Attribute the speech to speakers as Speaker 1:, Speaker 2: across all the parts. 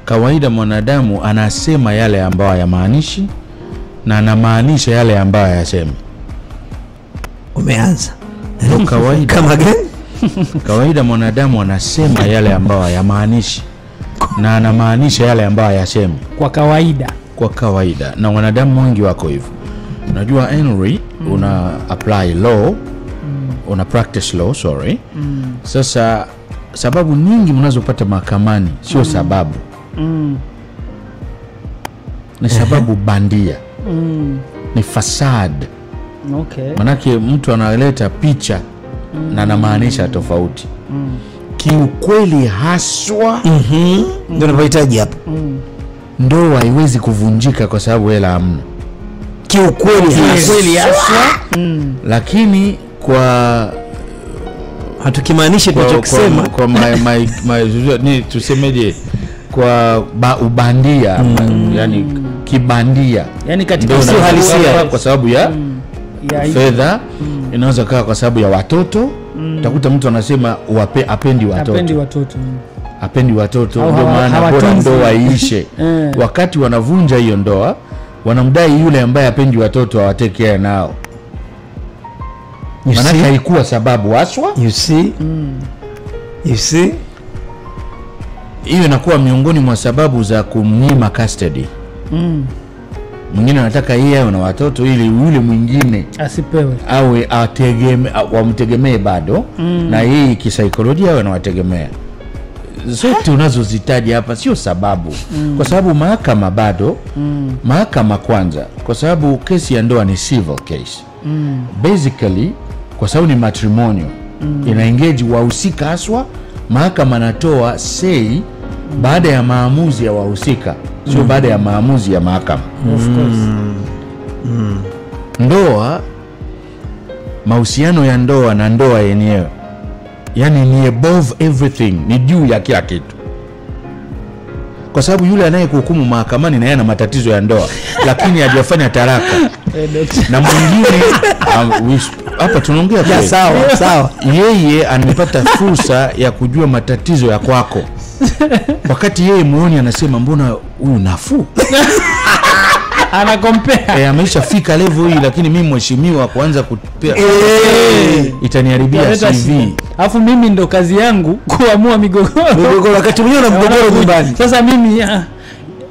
Speaker 1: kawaida mwanadamu anasema yale ambayo hayamaanishi na anamaanisha yale ambayo hayasemi.
Speaker 2: Umeanza.
Speaker 1: Kawaida
Speaker 2: kama gani?
Speaker 1: Kawaida mwanadamu anasema yale ambayo hayamaanishi na anamaanisha yale ambayo hayasemi. Kwa kawaida. Na wanadamu wengi wako hivyo. Unajua Henry, una apply law, una practice law, sorry. Sasa sababu nyingi mnazopata mahakamani sio sababu. Ni sababu bandia. Ni facade.
Speaker 3: Okay.
Speaker 1: Manake mtu analeta picha na anamaanisha tofauti. Kiukweli haswa
Speaker 2: ndio tunahitaji hapa.
Speaker 1: Ndoa haiwezi kuvunjika kwa sababu hela hamna.
Speaker 2: Kiukweli haswa.
Speaker 1: Lakini kwa
Speaker 2: hatukimaanisha tunachokisema
Speaker 1: kwa ni tusemeje, kwa ubandia, yani kibandia,
Speaker 3: yani katika
Speaker 2: sio halisia
Speaker 1: kwa sababu ya fedha. Inaweza kaa kwa sababu ya watoto. Utakuta mtu anasema apendi watoto, ndio maana bora ndoa iishe. Wakati wanavunja hiyo ndoa, wanamdai yule ambaye apendi watoto awateke nao. Maana haikuwa sababu haswa.
Speaker 2: You see?
Speaker 1: Hiyo inakuwa miongoni mwa sababu za kumnyima custody. Mwingine anataka yeye awe na watoto ili yule mwingine
Speaker 3: asipewe,
Speaker 1: awe wamtegemee bado, na yeye kisaikolojia awe anawategemea. Zote unazozitaja hapa sio sababu. Kwa sababu mahakama bado, mahakama kwanza, kwa sababu kesi ya ndoa ni civil case. Basically, kwa sababu ni matrimonial, ina engage wahusika haswa. Mahakama anatoa say baada ya maamuzi ya wahusika, sio baada ya maamuzi ya mahakama.
Speaker 3: Of course.
Speaker 1: Ndoa, mahusiano ya ndoa na ndoa yenyewe, yani ni above everything, ni juu ya kila kitu. Kwa sababu yule anayekuhukumu mahakamani na yeye ana matatizo ya ndoa lakini hajafanya taraka. Na mwingine hapa tunaongea kwa
Speaker 2: sawa.
Speaker 1: Yeye amepata fursa ya kujua matatizo ya kwako. Wakati yeye muone anasema mbona huyu nafuu?
Speaker 3: Ana compare.
Speaker 1: Ameshafika level hii, lakini mimi mheshimiwa kuanza kupea itaniharibia CV.
Speaker 3: Alafu mimi ndo kazi yangu kuamua migogoro
Speaker 2: wakati mwingine na mgogoro nyumbani.
Speaker 3: Sasa mimi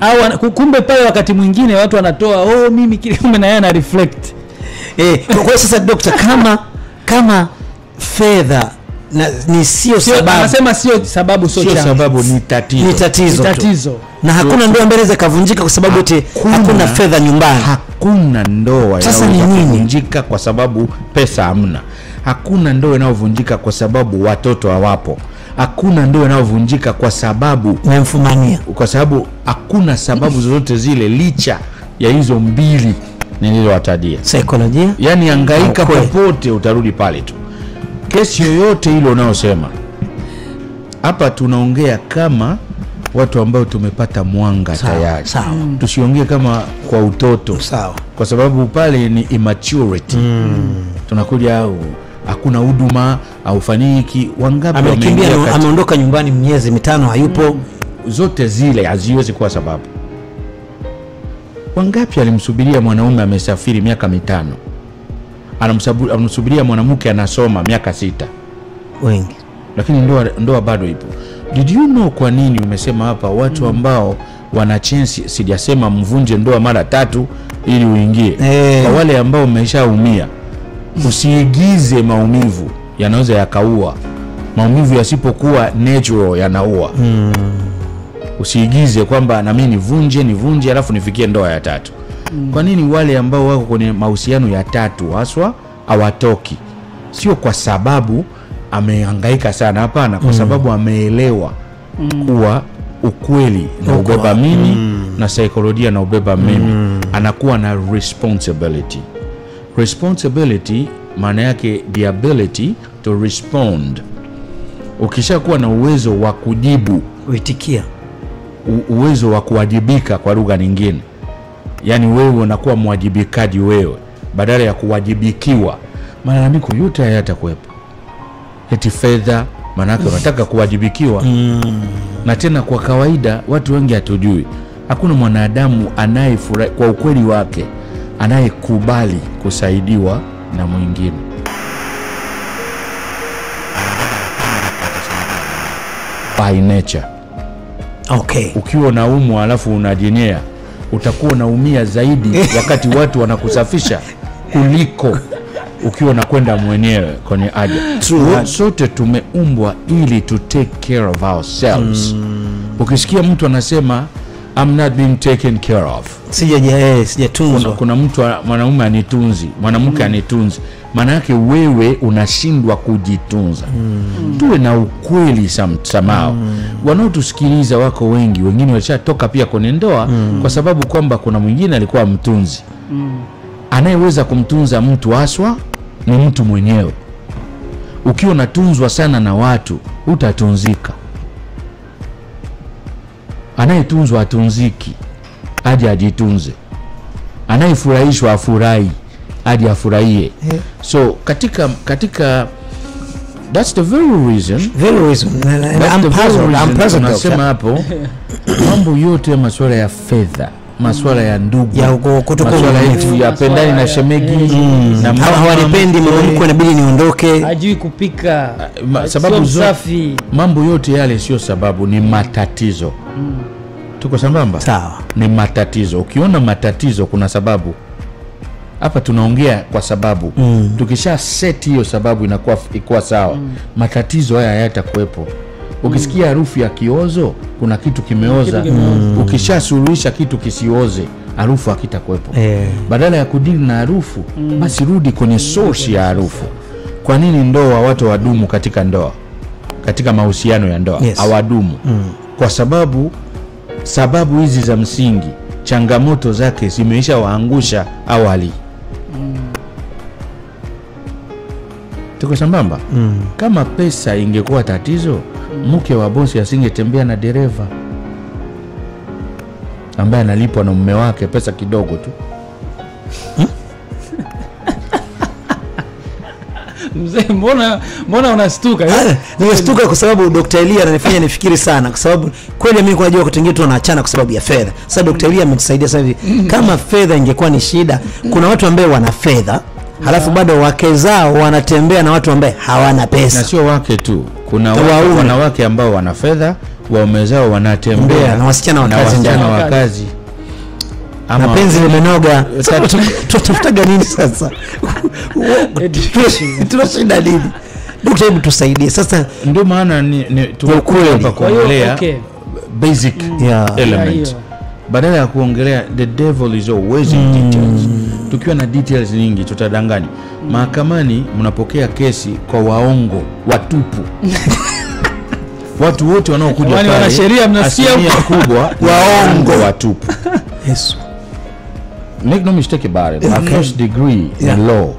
Speaker 3: au kumbe pale wakati mwingine watu wanatoa mimi kile na yeye ana reflect.
Speaker 2: Kwa sasa doctor, kama fedha na ni sio sababu.
Speaker 3: Anasema sio sababu,
Speaker 1: sio sababu, ni
Speaker 2: tatizo. Na hakuna ndoa mbele za kavunjika kwa sababu hakuna fedha nyumbani.
Speaker 1: Hakuna ndoa inayovunjika kwa sababu pesa hamna. Hakuna ndoa inayovunjika kwa sababu watoto hawapo. Hakuna ndoa inayovunjika kwa sababu
Speaker 2: mmemfumania.
Speaker 1: Kwa sababu hakuna sababu zozote zile licha ya hizo mbili nilizowatajia.
Speaker 2: Saikolojia,
Speaker 1: yani hangaika popote utarudi pale tu. Kesi yoyote ile unaosema hapa, tunaongea kama watu ambao tumepata mwanga tayari. Tusiongee kama kwa utoto. Kwa sababu pale ni immaturity. Tunakuja hakuna huduma au faniki. Wangapi
Speaker 2: amekimbia, ameondoka nyumbani miezi 5 hayupo.
Speaker 1: Zote zile haziwezi kuwa sababu. Wangapi alimsubiria mwanaume amesafiri miaka 5? Anamsubiria mwanamke anasoma miaka 6.
Speaker 2: Wengi.
Speaker 1: Lakini ndoa bado ipo. Did you know kwa nini umesema hapa watu ambao wana chance, sijasema mvunje ndoa mara 3 ili uingie. Kwa wale ambao umeshaumia, usiigize maumivu, yanaweza yakaua. Maumivu yasipokuwa natural yanaua. Usiigize kwamba na mimi nivunje alafu nifikie ndoa ya 3. Kwa nini wale ambao wako kwenye mahusiano ya 3 haswa hawatoki? Sio kwa sababu amehangaika sana, hapana, kwa sababu ameelewa kuwa ukweli na ubeba mimi na saikolojia na ubeba mimi. Anakuwa na responsibility. Responsibility maana yake the ability to respond. Ukishakuwa na uwezo wa kujibu,
Speaker 2: kuitikia,
Speaker 1: uwezo wa kuwajibika kwa lugha nyingine, yani wewe unakuwa mwajibikaji wewe badala ya kuwajibikiwa, malalamiko yote hayatakuwepo. Eti fedha, maanake unataka kuwajibikiwa. Na tena kwa kawaida watu wengi hatujui, hakuna mwanadamu anayefurahi kwa ukweli wake anayekubali kusaidiwa na mwingine. By nature.
Speaker 2: Okay.
Speaker 1: Ukiwa unaumwa alafu unajenyea, utakuwa unaumia zaidi wakati watu wanakusafisha kuliko ukiwa unakwenda mwenyewe kwenye haja. Sote tumeumbwa ili to take care of ourselves. Ukisikia mtu anasema I'm not being taken care of,
Speaker 2: sijatunzwa.
Speaker 1: Kuna mtu mwanaume anitunzi, mwanamke anitunzi, maana yake wewe unashindwa kujitunza. Tuwe na ukweli samao. Wanaotusikiliza wako wengi, wengine walishatoka pia kwenye ndoa kwa sababu kwamba kuna mwingine alikuwa mtunzi. Anayeweza kumtunza mtu haswa ni mtu mwenyewe. Ukiwa unatunzwa sana na watu utatunzika. Anayetunzwa atunziki, aje ajitunze. Anayefurahishwa afurahi, aje afurahie. So katika that's the very reason I'm present. Nasema hapo mambo yote, masuala ya fedha, masuala ya ndugu, masuala yetu ya pendani na shemegi, na
Speaker 2: hawanipendi mwanamke inabidi niondoke,
Speaker 3: hajui kupika,
Speaker 1: sababu safi. Mambo yote yale sio sababu, ni matatizo. Tuko sambamba?
Speaker 2: Sawa.
Speaker 1: Ni matatizo. Ukiona matatizo kuna sababu. Hapa tunaongea kwa sababu. Tukisha set hiyo sababu inakuwa sawa. Matatizo haya hayatakuwepo. Ukisikia harufu ya kiozo, kuna kitu kimeoza. Ukisha suluhisha kitu kisioze, harufu hakitakuwepo. Badala ya kudili na harufu, basi rudi kwenye source ya harufu. Kwa nini ndoa watu wadumu katika ndoa? Katika mahusiano ya ndoa hawadumu. Kwa sababu hizi za msingi, changamoto zake zimeisha waangusha awali. Tuko sambamba? Kama pesa ingekuwa tatizo, mke wa bosi asingetembea na dereva ambaye analipwa na mume wake pesa kidogo tu.
Speaker 3: Mzee, mbona unastuka?
Speaker 2: Nimestuka kwa sababu Dr. Elia ananifanya nifikiri sana, kwa sababu kweli mimi kwa najua kutengeneza tunaachana kwa sababu ya fedha. Sasa Dr. Elia ametusaidia sasa hivi. Kama fedha ingekuwa ni shida, kuna watu ambao wana fedha halafu bado wake zao wanatembea na watu ambao hawana pesa.
Speaker 1: Na sio wake tu, kuna wanawake ambao wana fedha, waume zao wanatembea
Speaker 2: na wasichana wa
Speaker 1: kazi.
Speaker 2: Ama penzi limenoga. Tutafutaga nini sasa? Tunashinda nini? Daktari, hebu tusaidie sasa.
Speaker 1: Ndio maana tunakuwa hapa kuongelea basic element. Badala ya kuongelea the devil is always in details. Tukiwa na details nyingi tutadanganya. Mahakamani mnapokea kesi kwa waongo watupu. Watu wote wanaokuja pale
Speaker 3: wana sheria, mnasikia
Speaker 1: kubwa waongo watupu.
Speaker 2: Yes.
Speaker 1: Make no mistake about it. My first degree in law,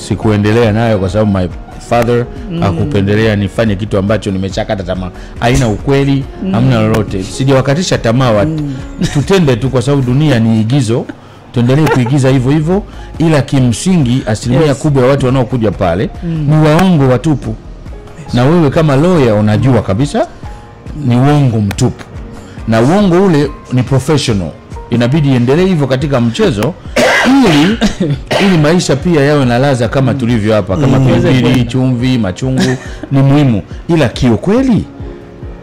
Speaker 1: sikuendelea nayo kwa sababu my father akupendelea nifanye kitu ambacho nimechakata tamaa. Haina ukweli, hamna lolote. Sijawakatisha tamaa watu. Tutende tu kwa sababu dunia ni igizo. Tuendelee kuigiza hivyo hivyo, ila kimsingi asilimia kubwa ya watu wanaokuja pale ni waongo watupu. Na wewe kama lawyer unajua kabisa ni uongo mtupu. Na uongo ule ni professional. Inabidi endelee hivyo katika mchezo ili maisha pia yawe na ladha kama tulivyo hapa, kama pilipili, chumvi, machungu ni muhimu. Ila kiukweli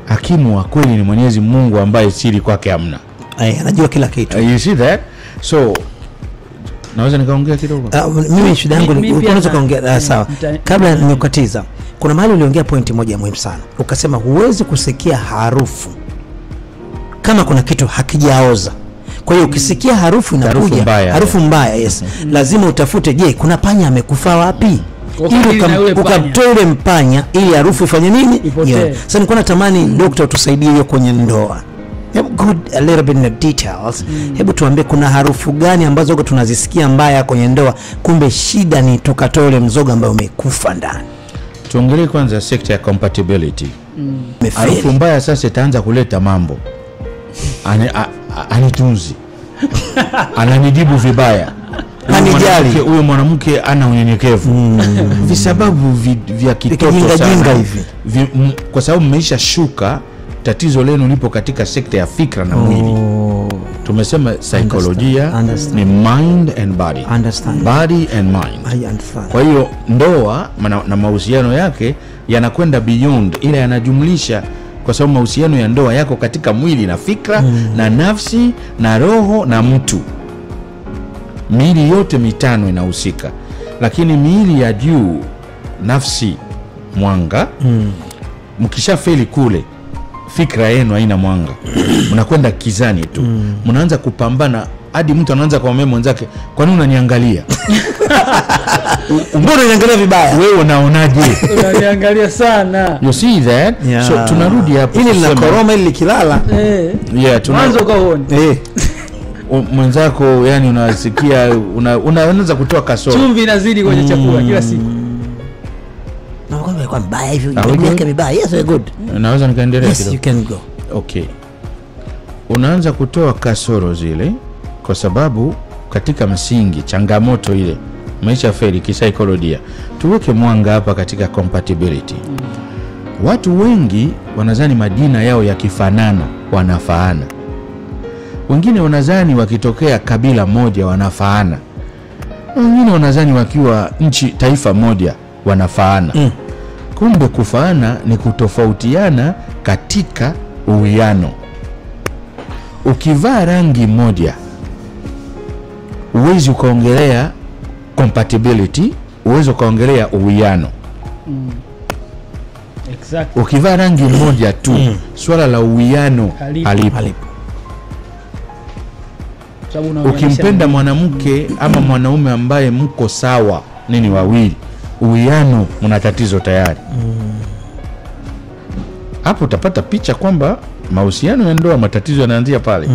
Speaker 1: hakimu wa kweli ni Mwenyezi Mungu ambaye siri kwake hamna.
Speaker 2: Anajua kila kitu.
Speaker 1: You see that? So naweza nikaongea kidogo?
Speaker 2: Mimi shida yangu ni unaweza kaongea sawa. Kabla nimekatiza, kuna mahali uliongea pointi moja muhimu sana. Ukasema huwezi kusikia harufu kama kuna kitu hakijaoza. Kwa hiyo ukisikia harufu inakuja, harufu mbaya, yes. Lazima utafute, je, kuna panya amekufa wapi? Ili ukamtoe ule mpanya ili harufu ifanye nini? Sasa nilikuwa natamani daktari tusaidie hiyo kwenye ndoa. Hebu go a little bit in the details. Hebu tuambie kuna harufu gani ambazo tunazisikia mbaya kwenye ndoa, kumbe shida ni tukatoe ule mzoga ambao umekufa ndani.
Speaker 1: Tuongelee kwanza sector ya compatibility. Harufu mbaya sasa itaanza kuleta mambo. Anitunzi. Ananijibu vibaya.
Speaker 2: hanijali.
Speaker 1: Huyo mwanamke ana unyenyekevu. Visababu vya kitoto sana
Speaker 2: hivi.
Speaker 1: Kwa sababu mmeisha shuka, tatizo lenu lipo katika sekta ya fikra na mwili. Tumesema saikolojia ni mind and body. Body and mind. Kwa hiyo ndoa na mahusiano yake yanakwenda beyond, ila yanajumlisha, kwa sababu mahusiano ya ndoa yako katika mwili na fikra na nafsi na roho na mtu. Miili yote mitano inahusika, lakini miili ya juu, nafsi, mwanga, mkishafeli kule, fikra yenu haina mwanga, mnakwenda kizani tu, mnaanza kupambana hadi mtu anaanza kumwambia mwenzake, kwa nini unaniangalia?
Speaker 2: Mbona unaniangalia vibaya?
Speaker 1: Wewe unaonaje?
Speaker 3: Unaniangalia sana.
Speaker 1: You see that?
Speaker 2: Yeah.
Speaker 1: So tunarudi hapo.
Speaker 2: Ili la koroma ili kilala.
Speaker 1: Yeah,
Speaker 3: mwanzo kaoni.
Speaker 1: Mwenzako yani unasikia unaanza kutoa kasoro.
Speaker 3: Chumvi inazidi kwenye chakula kila siku.
Speaker 2: Na kwa mbaya hivyo, yake vibaya. Yes, very good.
Speaker 1: Naweza nikaendelea
Speaker 2: kidogo? Yes, you can go.
Speaker 1: Okay. Unaanza kutoa kasoro zile kwa sababu katika msingi changamoto ile maisha feli kisaikolojia. Tuweke mwanga hapa katika compatibility. Watu wengi wanadhani majina yao yakifanana wanafaana. Wengine wanadhani wakitokea kabila moja wanafaana. Wengine wanadhani wakiwa taifa moja wanafaana. Kumbe kufaana ni kutofautiana katika uwiano. Ukivaa rangi moja uwezi ukaongelea compatibility, uwezi ukaongelea uwiano.
Speaker 3: Exactly.
Speaker 1: Ukivaa rangi moja tu swala la uwiano halipo. Ukimpenda mwanamke ama mwanaume ambaye mko sawa nini wawili, uwiano una tatizo tayari. Hapo utapata picha kwamba mahusiano ya ndoa matatizo yanaanzia pale.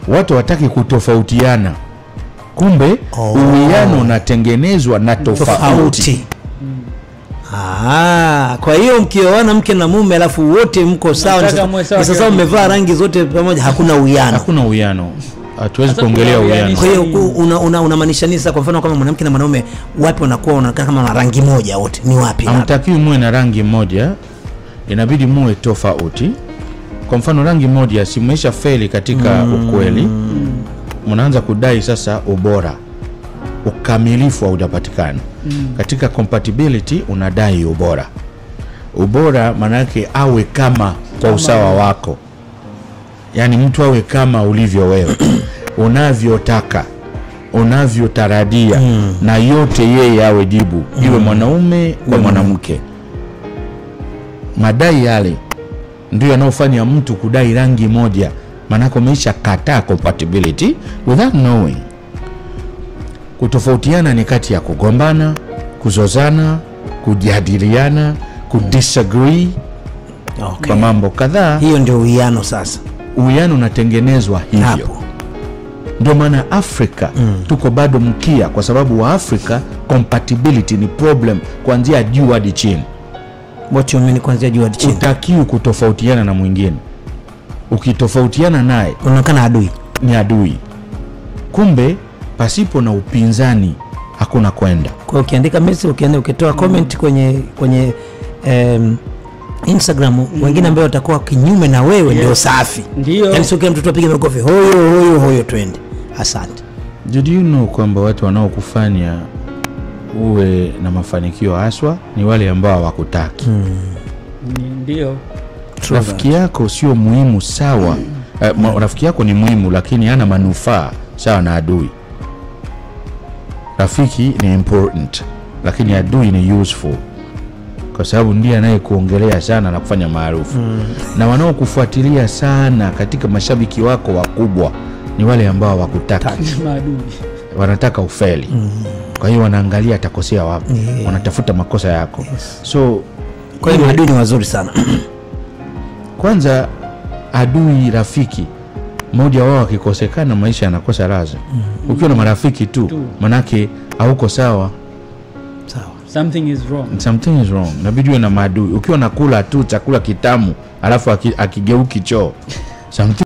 Speaker 1: Watu wataki kutofautiana, kumbe uwiano unatengenezwa na tofauti.
Speaker 2: Kwa hiyo mkioana mke na mume alafu wote mko sawa, sasa mmevaa rangi zote pamoja, hakuna uwiano.
Speaker 1: Hakuna uwiano. Hatuwezi kuongelea uwiano.
Speaker 2: Kwa hiyo unamaanisha nini sasa? Kwa mfano kama mwanamke na mwanaume wapi wanakuwa wanakaa kama rangi moja wote, ni wapi?
Speaker 1: Hamtakiwi muwe na rangi moja, inabidi muwe tofauti. Kwa mfano rangi moja si mmesha feli katika ukweli, mnaanza kudai sasa ubora, ukamilifu haujapatikana. Katika compatibility unadai ubora. Ubora maana yake awe kama kwa usawa wako, yani mtu awe kama ulivyo wewe, unavyotaka, unavyotarajia, na yote yeye awe jibu, iwe mwanaume kwa mwanamke. Madai yale ndio yanayofanya mtu kudai rangi moja, maana umeisha kataa compatibility without knowing. Kutofautiana ni kati ya kugombana, kuzozana, kujadiliana, kudisagree kwa mambo kadhaa.
Speaker 2: Hiyo ndio uwiano sasa.
Speaker 1: Uwiano unatengenezwa hivyo. Ndio maana Afrika tuko bado mkia, kwa sababu wa Afrika compatibility ni problem kuanzia juu hadi chini.
Speaker 2: What you mean kuanzia juu hadi chini?
Speaker 1: Utakiwi kutofautiana na mwingine. Ukitofautiana naye
Speaker 2: unaonekana adui.
Speaker 1: Ni adui. Kumbe pasipo na upinzani hakuna kwenda.
Speaker 2: Kwa ukiandika message, ukitoa comment kwenye Instagram, wengine ambao watakuwa kinyume na wewe ndio safi.
Speaker 3: Ndio.
Speaker 2: Yaani sio kila mtu apige makofi hoyo twende. Asante.
Speaker 1: Did you know kwamba watu wanaokufanya uwe na mafanikio haswa ni wale ambao hawakutaki?
Speaker 3: Ndio.
Speaker 1: Rafiki yako sio muhimu sawa. Rafiki yako ni muhimu lakini hana manufaa sawa na adui. Rafiki ni important lakini adui ni useful, kwa sababu ndiye anayekuongelea sana na kufanya maarufu. Na wanaokufuatilia sana katika mashabiki wako wakubwa ni wale ambao hawakutaki. Wanataka ufeli. Kwa hiyo wanaangalia atakosea wapi. Wanatafuta makosa yako. So
Speaker 2: kwa hiyo adui ni wazuri sana.
Speaker 1: Kwanza adui rafiki mmoja wao akikosekana maisha yanakosa raza. Ukiwa na marafiki tu manake hauko sawa.
Speaker 3: Something is wrong. Inabidi uwe na maadui. Ukiwa nakula tu chakula kitamu alafu akigeuki choo. Something